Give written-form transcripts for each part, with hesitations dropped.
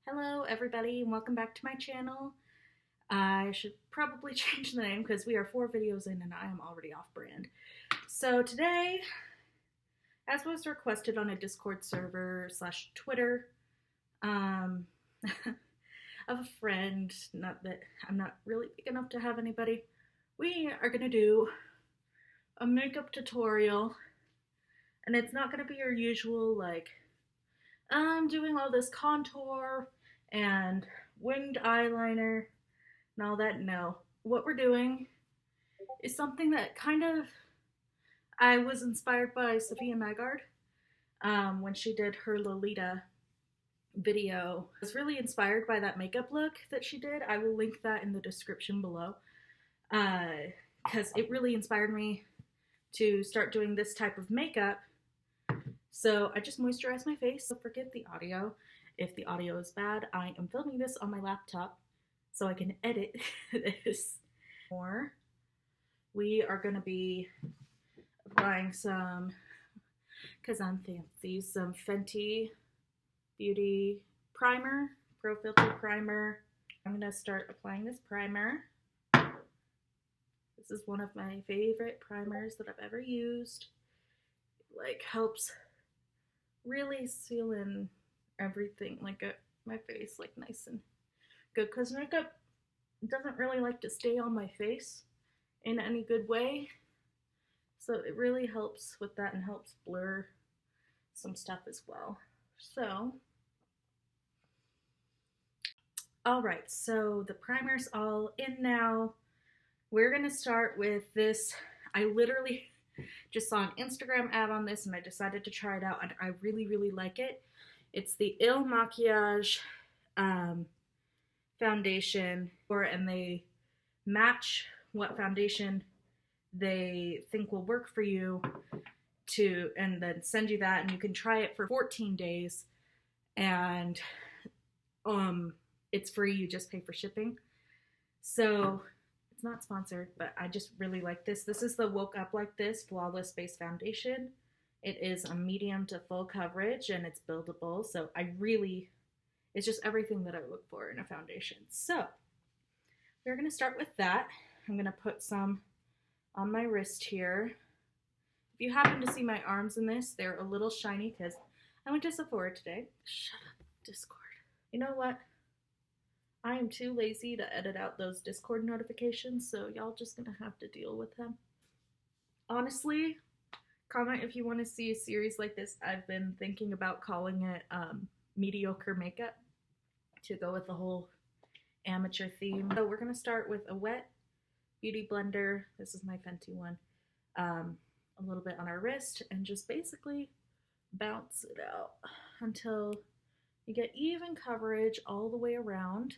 Hello everybody and welcome back to my channel. I should probably change the name because we are 4 videos in and I am already off brand. So today, as was requested on a Discord server / Twitter, um, of a friend, not that I'm not really big enough to have anybody, we are going to do a makeup tutorial, and it's not going to be your usual like I'm doing all this contour and winged eyeliner and all that. No. What we're doing is something that I was inspired by Sophia Maggard when she did her Lolita video. I was really inspired by that makeup look that she did. I will link that in the description below because it really inspired me to start doing this type of makeup. So I just moisturized my face, so forgive the audio. If the audio is bad, I am filming this on my laptop so I can edit this more. We are going to be applying some, because I'm fancy, some Fenty Beauty Primer, Pro Filter Primer. I'm going to start applying this primer. This is one of my favorite primers that I've ever used. It like helps really seal in everything, like my face, like nice and good, because makeup doesn't really like to stay on my face in any good way, so it really helps with that and helps blur some stuff as well. So alright, so the primer's all in now. We're gonna start with this. I literally just saw an Instagram ad on this and I decided to try it out, and I really like it. It's the Il Makiage foundation, and they match what foundation they think will work for you and then send you that, and you can try it for 14 days and it's free. You just pay for shipping. So it's not sponsored, but I just really like this. This is the Woke Up Like This Flawless Base Foundation. It is a medium to full coverage and it's buildable. So it's just everything that I look for in a foundation. So we're going to start with that. I'm going to put some on my wrist here. If you happen to see my arms in this, they're a little shiny because I went to Sephora today. Shut up, Discord. You know what? I am too lazy to edit out those Discord notifications, so y'all just gonna have to deal with them. Honestly, comment if you want to see a series like this. I've been thinking about calling it Mediocre Makeup to go with the whole amateur theme. So we're gonna start with a wet beauty blender. This is my Fenty one. A little bit on our wrist and just basically bounce it out until you get even coverage all the way around.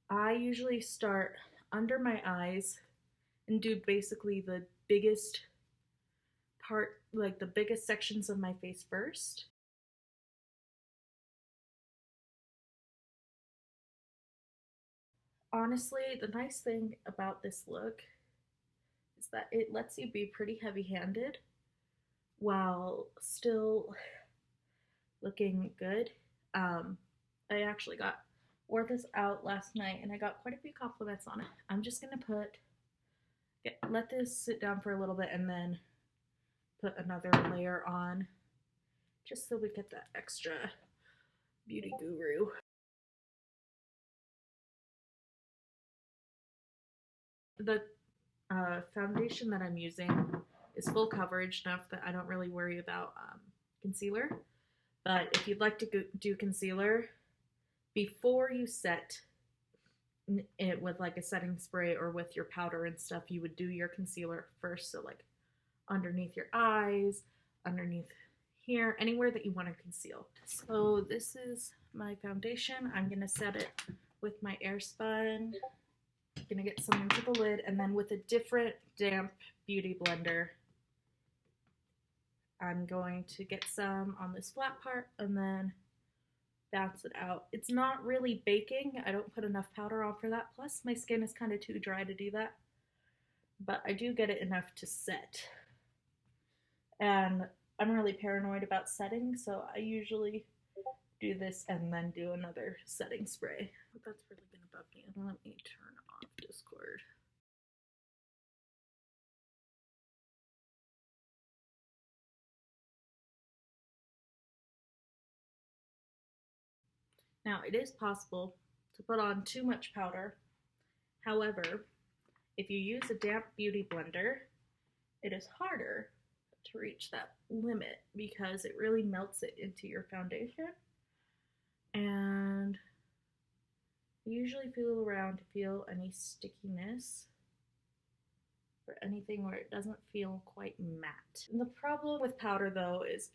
I usually start under my eyes and do basically the biggest part, like the biggest sections of my face first. Honestly, the nice thing about this look is that it lets you be pretty heavy-handed while still looking good. I actually wore this out last night and I got quite a few compliments on it. I'm just gonna let this sit down for a little bit and then put another layer on just so we get that extra beauty guru. The foundation that I'm using is full coverage enough that I don't really worry about concealer. But if you'd like to do concealer, before you set it with like a setting spray or with your powder and stuff, you would do your concealer first. So like underneath your eyes, underneath here, anywhere that you want to conceal. So this is my foundation. I'm going to set it with my Airspun. I'm going to get some into the lid, and then with a different damp beauty blender, I'm going to get some on this flat part and then bounce it out. It's not really baking. I don't put enough powder on for that. Plus, my skin is kind of too dry to do that. But I do get it enough to set. And I'm really paranoid about setting, so I usually do this and then do another setting spray. But that's really gonna bug me. Let me turn off Discord. Now, it is possible to put on too much powder. However, if you use a damp beauty blender, it is harder to reach that limit because it really melts it into your foundation. And I usually feel around to feel any stickiness or anything where it doesn't feel quite matte. And the problem with powder though is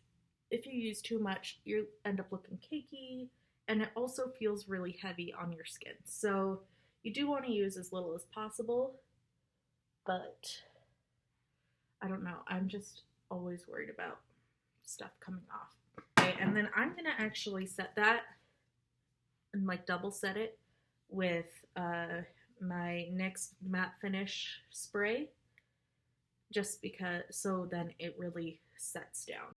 if you use too much, you end up looking cakey, and it also feels really heavy on your skin. So you do want to use as little as possible, but I don't know. I'm just always worried about stuff coming off. Okay, and then I'm gonna actually set that and like double set it with my NYX matte finish spray, just because, so then it really sets down.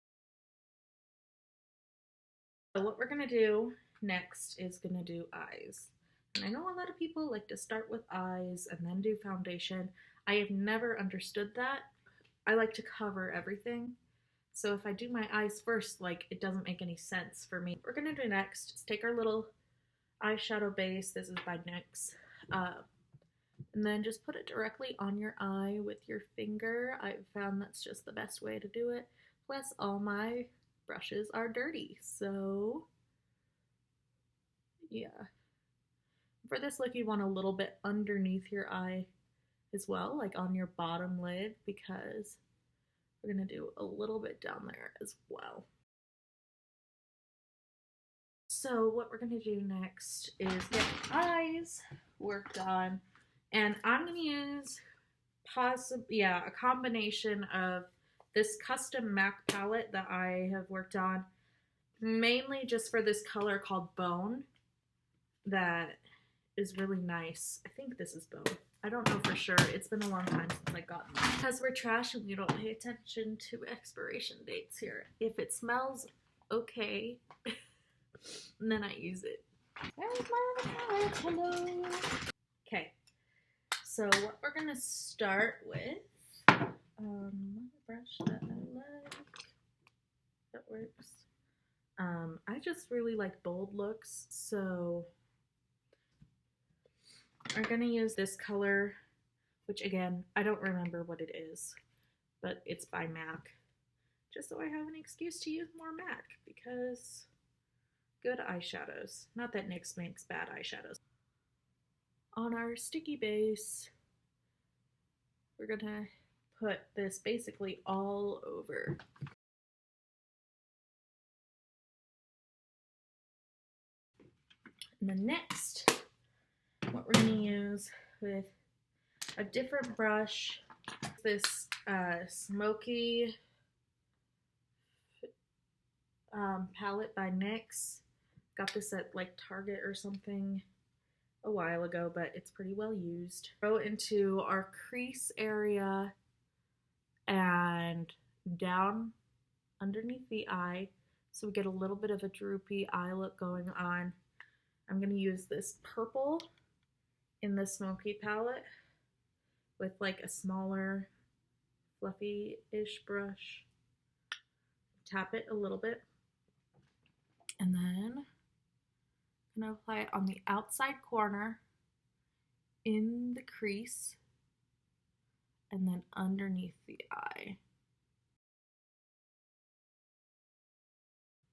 So what we're gonna do next is gonna do eyes. And I know a lot of people like to start with eyes and then do foundation. I have never understood that. I like to cover everything. So if I do my eyes first, like, it doesn't make any sense for me. What we're gonna do next is take our little eyeshadow base. This is by NYX. And then just put it directly on your eye with your finger. I've found that's just the best way to do it. Plus, all my brushes are dirty, so yeah. For this look, you want a little bit underneath your eye as well, like on your bottom lid, because we're gonna do a little bit down there as well. So what we're gonna do next is get eyes worked on, and I'm gonna use a combination of this custom MAC palette that I have worked on, mainly just for this color called Bone, that is really nice. I think this is Bone. I don't know for sure. It's been a long time since I got them. Because we're trash and we don't pay attention to expiration dates here. If it smells okay, and then I use it. There's my other palette. Hello. Okay. So what we're gonna start with, brush that I like. That works. I just really like bold looks, so we're gonna use this color, which again, I don't remember what it is, but it's by MAC, just so I have an excuse to use more MAC, because good eyeshadows. Not that NYX makes bad eyeshadows. On our sticky base, we're gonna put this basically all over. And then next, what we're gonna use with a different brush, this smoky palette by NYX. Got this at like Target or something a while ago, but it's pretty well used. Go into our crease area and down underneath the eye, so we get a little bit of a droopy eye look going on. I'm gonna use this purple in the smoky palette with like a smaller fluffy-ish brush. Tap it a little bit, and then I'm gonna apply it on the outside corner, in the crease, and then underneath the eye.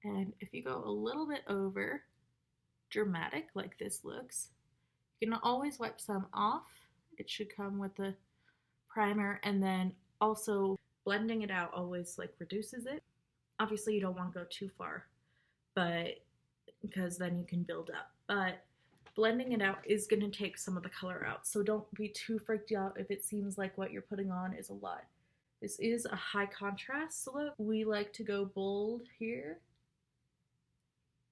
And if you go a little bit over dramatic like this looks, you can always wipe some off. It should come with the primer, and then also blending it out always like reduces it. Obviously you don't want to go too far, but because then you can build up, but blending it out is going to take some of the color out, so don't be too freaked out if it seems like what you're putting on is a lot. This is a high contrast look. We like to go bold here.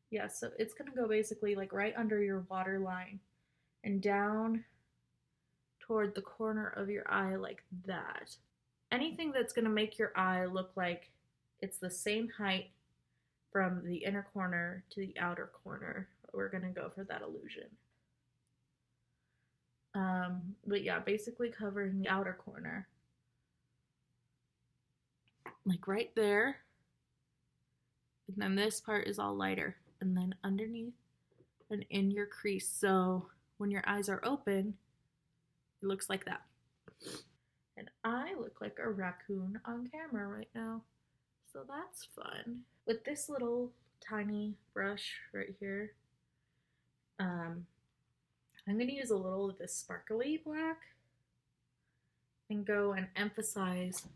Yeah, so it's going to go basically like right under your waterline and down toward the corner of your eye like that. Anything that's going to make your eye look like it's the same height from the inner corner to the outer corner. We're going to go for that illusion. But yeah, basically covering the outer corner. Like right there. And then this part is all lighter. And then underneath and in your crease. So when your eyes are open, it looks like that. And I look like a raccoon on camera right now. So that's fun. With this little tiny brush right here, I'm going to use a little of this sparkly black and go and emphasize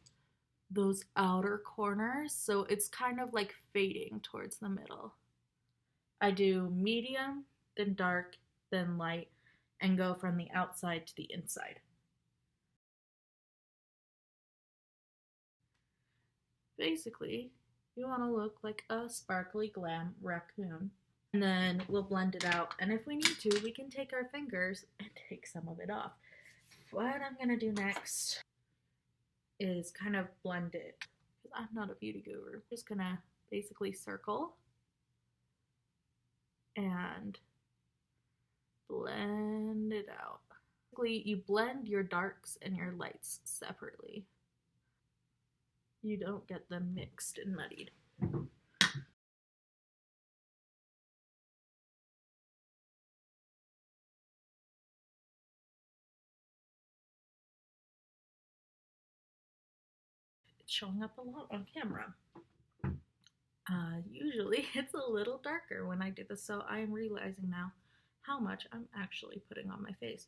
those outer corners, so it's kind of like fading towards the middle. I do medium, then dark, then light, and go from the outside to the inside. Basically, you want to look like a sparkly glam raccoon. And then we'll blend it out, and if we need to, we can take our fingers and take some of it off. What I'm going to do next is kind of blend it, because I'm not a beauty guru. Just gonna basically circle and blend it out. Basically, you blend your darks and your lights separately. You don't get them mixed and muddied. It's showing up a lot on camera. Usually it's a little darker when I do this, so I am realizing now how much I'm actually putting on my face.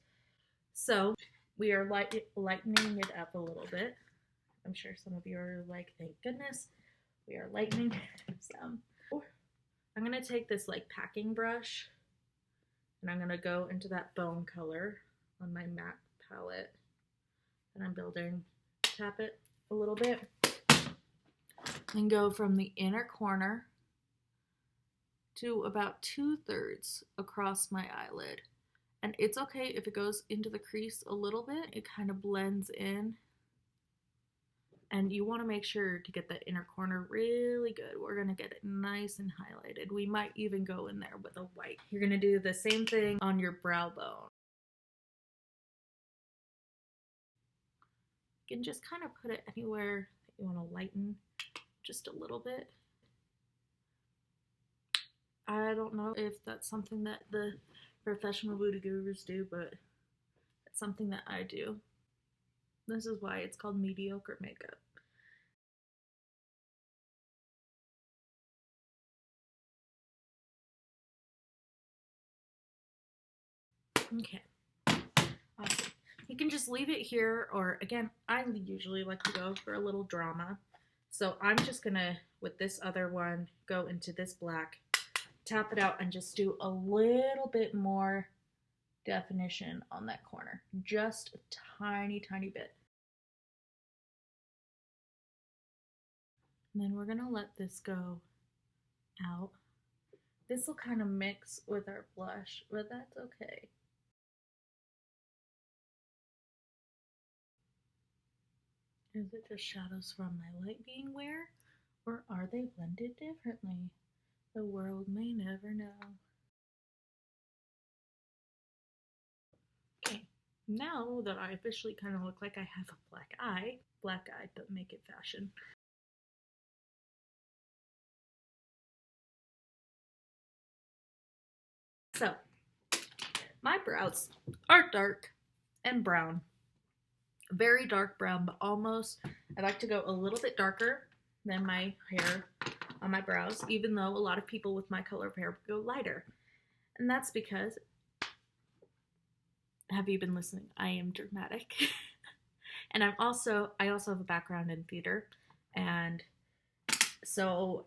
So we are lightening it up a little bit. I'm sure some of you are like, thank goodness, we are lightening some. I'm gonna take this like packing brush and I'm gonna go into that bone color on my matte palette, and I'm building, tap it a little bit, and go from the inner corner to about 2/3 across my eyelid. And it's okay if it goes into the crease a little bit, it kind of blends in. And you want to make sure to get that inner corner really good. We're going to get it nice and highlighted. We might even go in there with a white. You're going to do the same thing on your brow bone. You can just kind of put it anywhere that you want to lighten just a little bit. I don't know if that's something that the professional beauty gurus do, but it's something that I do. This is why it's called mediocre makeup. Okay, awesome. You can just leave it here, or again, I usually like to go for a little drama. So I'm just gonna, with this other one, go into this black, tap it out, and just do a little bit more definition on that corner. Just a tiny, tiny bit. And then we're gonna let this go out. This will kind of mix with our blush, but that's okay. Is it just shadows from my light being wear, or are they blended differently? The world may never know. Okay, now that I officially kind of look like I have a black eye, but make it fashion. So, my brows are dark and brown. Very dark brown, but almost, I like to go a little bit darker than my hair on my brows, even though a lot of people with my color of hair go lighter. And that's because, have you been listening? I am dramatic. And I also have a background in theater, and so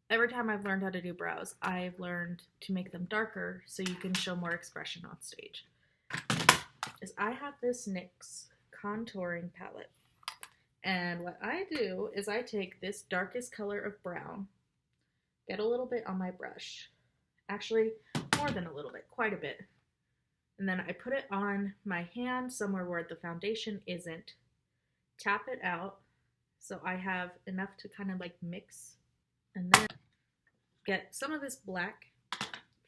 every time I've learned how to do brows, I've learned to make them darker so you can show more expression on stage. Is I have this NYX contouring palette, and what I do is I take this darkest color of brown, get a little bit on my brush, actually more than a little bit, quite a bit, and then I put it on my hand somewhere where the foundation isn't, tap it out so I have enough to kind of like mix, and then get some of this black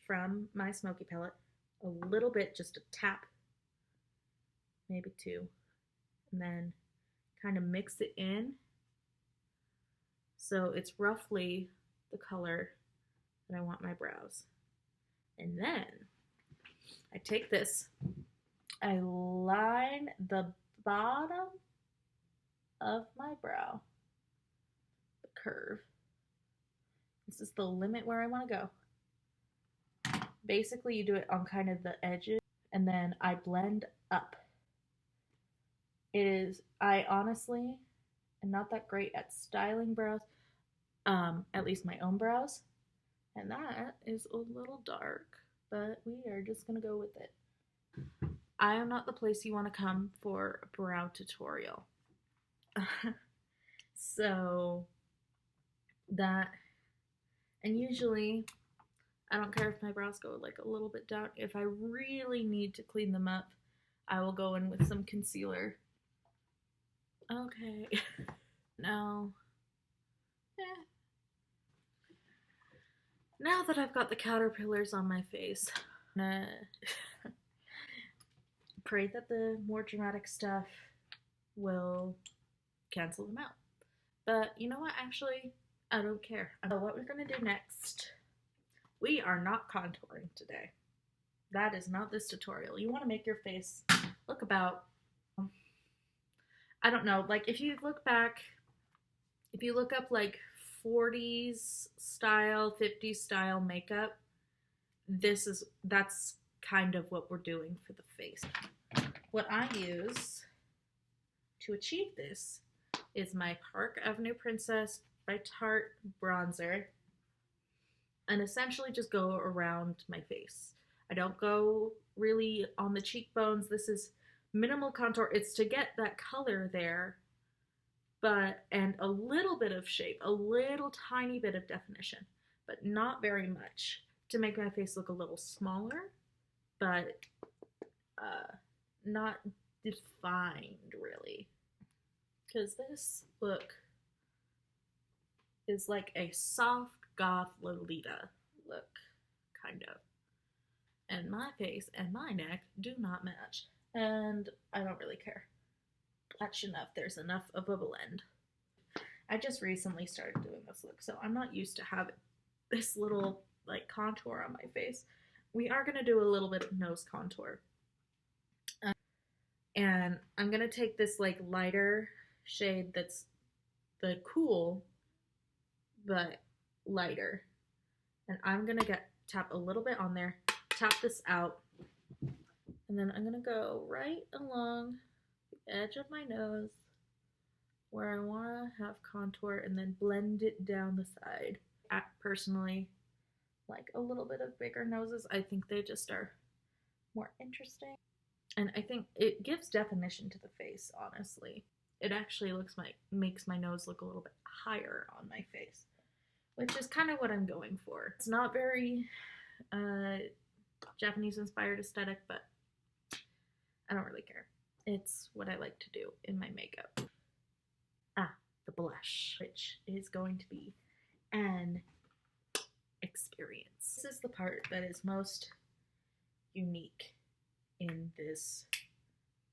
from my smoky palette, a little bit, just a tap, maybe 2, and then kind of mix it in so it's roughly the color that I want my brows. And then I take this, I line the bottom of my brow, the curve. This is the limit where I want to go. Basically, you do it on kind of the edges, and then I blend up. I honestly am not that great at styling brows, at least my own brows, and that is a little dark, but we are just gonna go with it. I am not the place you want to come for a brow tutorial. So that, and usually I don't care if my brows go like a little bit down. If I really need to clean them up, I will go in with some concealer. Okay. Now that I've got the caterpillars on my face, I'm gonna pray that the more dramatic stuff will cancel them out. But you know what? Actually, I don't care. What we're gonna do next, we are not contouring today. That is not this tutorial. You want to make your face look about, I don't know, like if you look back, if you look up like 40s style, 50s style makeup, that's kind of what we're doing for the face. What I use to achieve this is my Park Avenue Princess by Tarte bronzer, and essentially just go around my face. I don't go really on the cheekbones. This is minimal contour. It's to get that color there, and a little bit of shape, a little tiny bit of definition, but not very much, to make my face look a little smaller, but not defined really. Because this look is like a soft Goth Lolita look, kind of. And my face and my neck do not match, and I don't really care. That's enough. There's enough of a blend. I just recently started doing this look, so I'm not used to having this little like contour on my face. We are gonna do a little bit of nose contour, and I'm gonna take this like lighter shade that's the cool but lighter, and I'm gonna tap a little bit on there, tap this out, and then I'm gonna go right along the edge of my nose where I want to have contour, and then blend it down the side. I personally like a little bit of bigger noses. I think they just are more interesting, and I think it gives definition to the face, honestly. It actually makes my nose look a little bit higher on my face, which is kind of what I'm going for. It's not very Japanese inspired aesthetic, but I don't really care. It's what I like to do in my makeup. The blush, which is going to be an experience. This is the part that is most unique in this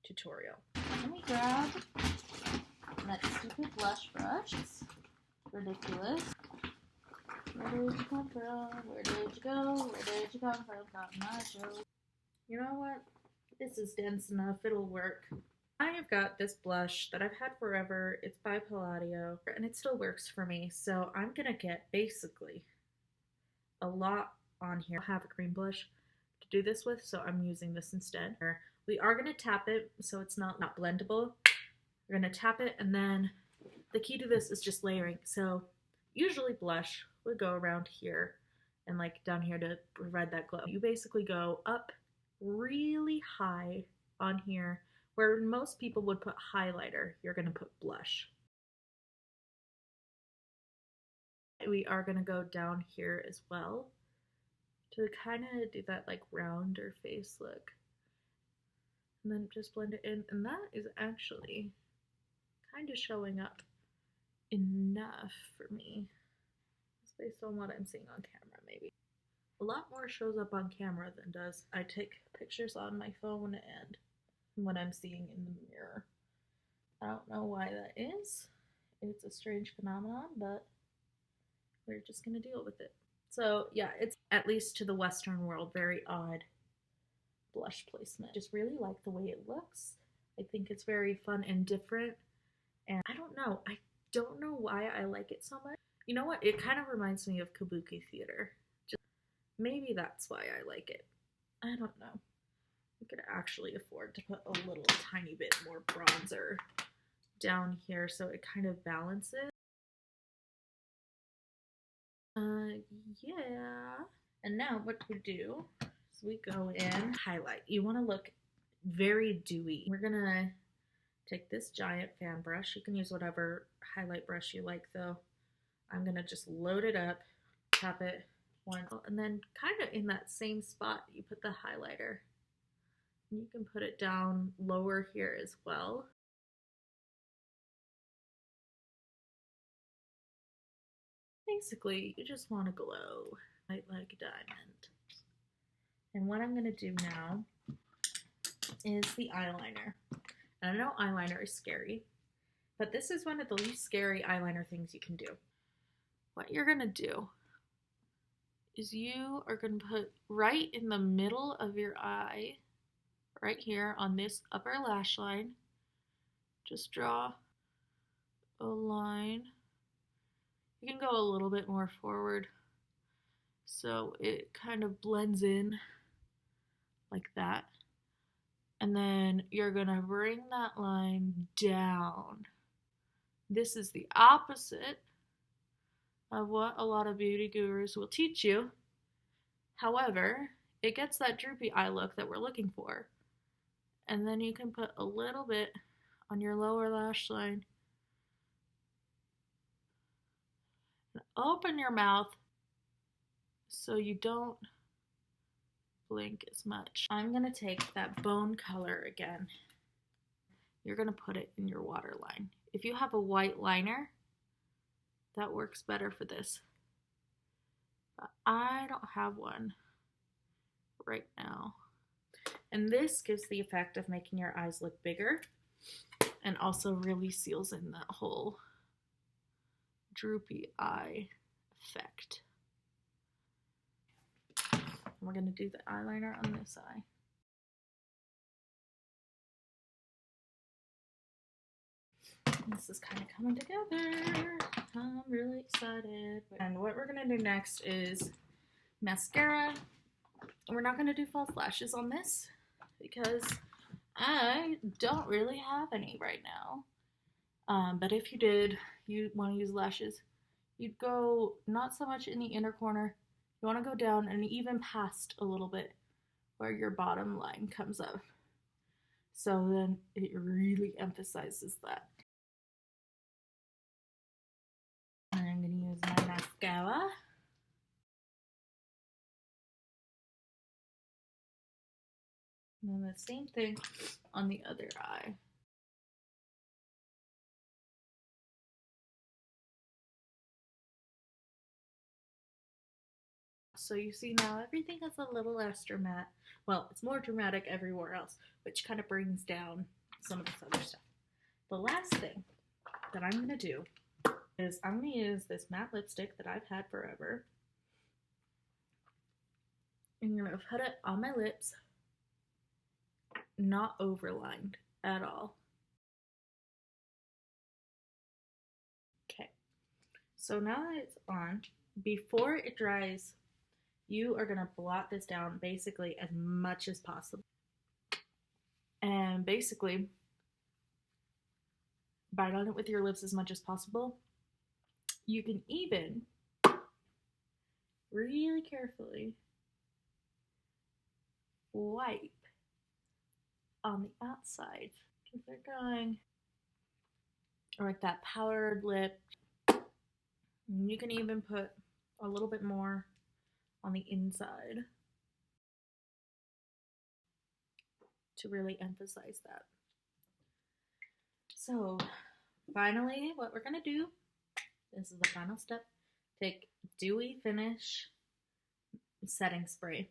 tutorial. Let me grab that stupid blush brush. It's ridiculous. Where did you come from? Where did you go? Where did you come from? Cotton Eye Joe. You know what? This is dense enough. It'll work. I have got this blush that I've had forever. It's by Palladio, and it still works for me. So I'm gonna get basically a lot on here. I have a cream blush to do this with, so I'm using this instead. We are gonna tap it so it's not blendable. We're gonna tap it, and then the key to this is just layering. So usually blush would go around here and like down here to provide that glow. You basically go up really high on here. Where most people would put highlighter, you're going to put blush. We are going to go down here as well to kind of do that like rounder face look. And then just blend it in. And that is actually kind of showing up enough for me. based on what I'm seeing on camera, maybe. A lot more shows up on camera than does I take pictures on my phone and what I'm seeing in the mirror. I don't know why that is. It's a strange phenomenon, but we're just gonna deal with it. So yeah, it's, at least to the Western world, very odd blush placement. Just really like the way it looks. I think it's very fun and different. And I don't know why I like it so much. You know what? It kind of reminds me of kabuki theater. Just maybe that's why I like it. I don't know. I could actually afford to put a little tiny bit more bronzer down here so it kind of balances. Yeah. And now what we do is we go in, highlight. You want to look very dewy. We're gonna take this giant fan brush. You can use whatever highlight brush you like though. I'm gonna just load it up, tap it once, and then kind of in that same spot you put the highlighter. And you can put it down lower here as well. Basically, you just want to glow like a diamond. And what I'm gonna do now is the eyeliner. And I know eyeliner is scary, but this is one of the least scary eyeliner things you can do. What you're gonna do is you are gonna put right in the middle of your eye, right here on this upper lash line, just draw a line. You can go a little bit more forward so it kind of blends in like that. And then you're gonna bring that line down. This is the opposite of what a lot of beauty gurus will teach you. However, it gets that droopy eye look that we're looking for. And then you can put a little bit on your lower lash line. And open your mouth so you don't blink as much. I'm gonna take that bone color again. You're gonna put it in your waterline. If you have a white liner, that works better for this. But I don't have one right now. And this gives the effect of making your eyes look bigger and also really seals in that whole droopy eye effect. We're gonna do the eyeliner on this eye. This is kind of coming together. I'm really excited. And what we're gonna do next is mascara. We're not gonna do false lashes on this because I don't really have any right now. But if you did, you want to use lashes, you'd go not so much in the inner corner. You want to go down and even past a little bit where your bottom line comes up. So then it really emphasizes that. And I'm going to use my mascara. And then the same thing on the other eye. So you see now everything is a little less dramatic. Well, it's more dramatic everywhere else, which kind of brings down some of this other stuff. The last thing that I'm going to do is I'm going to use this matte lipstick that I've had forever. I'm going to put it on my lips, not overlined at all. Okay, so now that it's on, before it dries, you are going to blot this down basically as much as possible. And basically, bite on it with your lips as much as possible. You can even really carefully wipe on the outside because they're going, or like that powdered lip. And you can even put a little bit more on the inside to really emphasize that. So finally, what we're gonna do, this is the final step, take Dewy Finish setting spray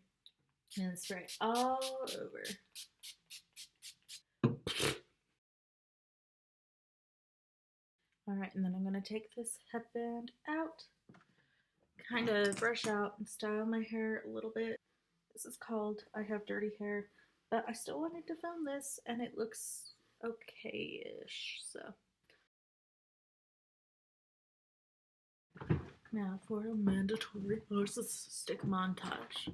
and spray all over. Alright, and then I'm going to take this headband out, kind of brush out and style my hair a little bit. This is called I Have Dirty Hair, but I still wanted to film this and it looks okay-ish, so. Now for a mandatory narcissistic montage.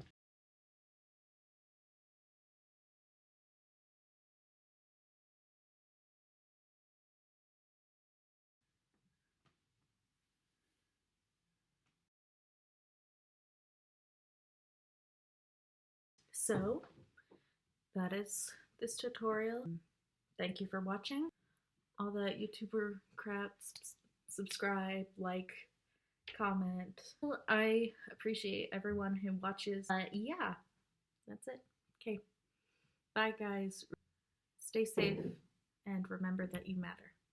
So, that is this tutorial. Thank you for watching. All the YouTuber crap, subscribe, like, comment. I appreciate everyone who watches. Yeah, that's it. Okay, bye guys. Stay safe and remember that you matter.